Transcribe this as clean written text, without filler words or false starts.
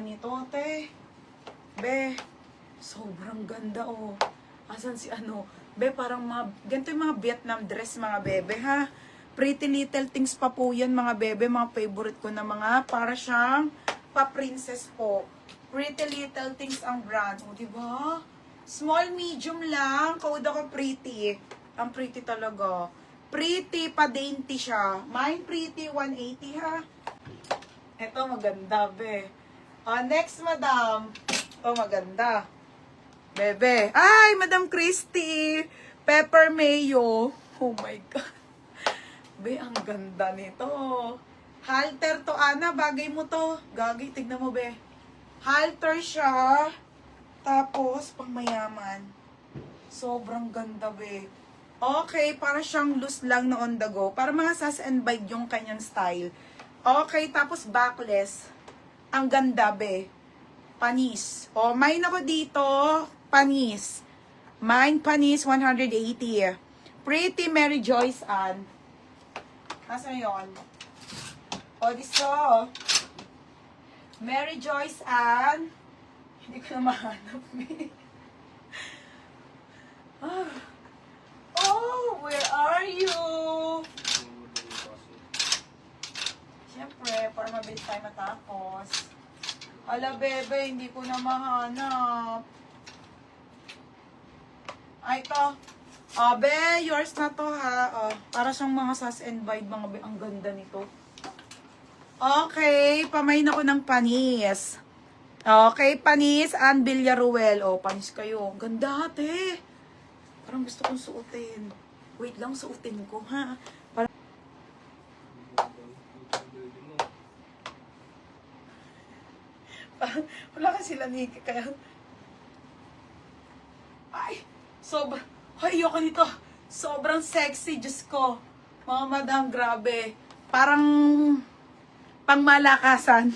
nito, te. Be, sobrang ganda, oh. Asan si ano? Be, parang mga, ganito yung mga Vietnam dress, mga bebe, ha? Pretty Little Things pa po yan, mga bebe. Mga favorite ko na mga, para siyang pa-princess po. Pretty Little Things ang brand. O, diba? Small, medium lang. Code ako pretty. Ang pretty talaga. Pretty, pa-dainty siya. Mine pretty, 180, ha? Ito, maganda, be. Next, madam. Ito, maganda. Bebe. Ay, Madam Christy. Pepper mayo. Oh my God. Be, ang ganda nito. Halter to, Ana. Bagay mo to. Gagi, tignan mo, be. Halter siya. Tapos, pang mayaman. Sobrang ganda, be. Okay, para siyang loose lang na on the go. Para mga sas and bite yung kanyang style. Okay, tapos backless. Ang ganda, be. Panis. O, mine ako dito. Panis. Mine, panis, 180. Pretty Mary Joyce Ann. Nasaan yun? O, dito. Mary Joyce Ann. Hindi ko na mahanap. Oh, where are you? Siyempre, para mabilis tayo matapos. Ala, bebe, hindi ko na mahanap. Ay, ito. Be, yours na to, ha. Para siyang mga sas and bite, mga be. Ang ganda nito. Okay, pamain ako ng panis. Okay, panis and Villaruel. Panis kayo. Ganda, ate. Parang gusto kong suotin. Wait lang, suotin ko, ha. Wala kasi lamig, kaya... Ay! Ay, ayoko nito. Sobrang sexy, Diyos ko. Mga madam, grabe. Parang pangmalakasan.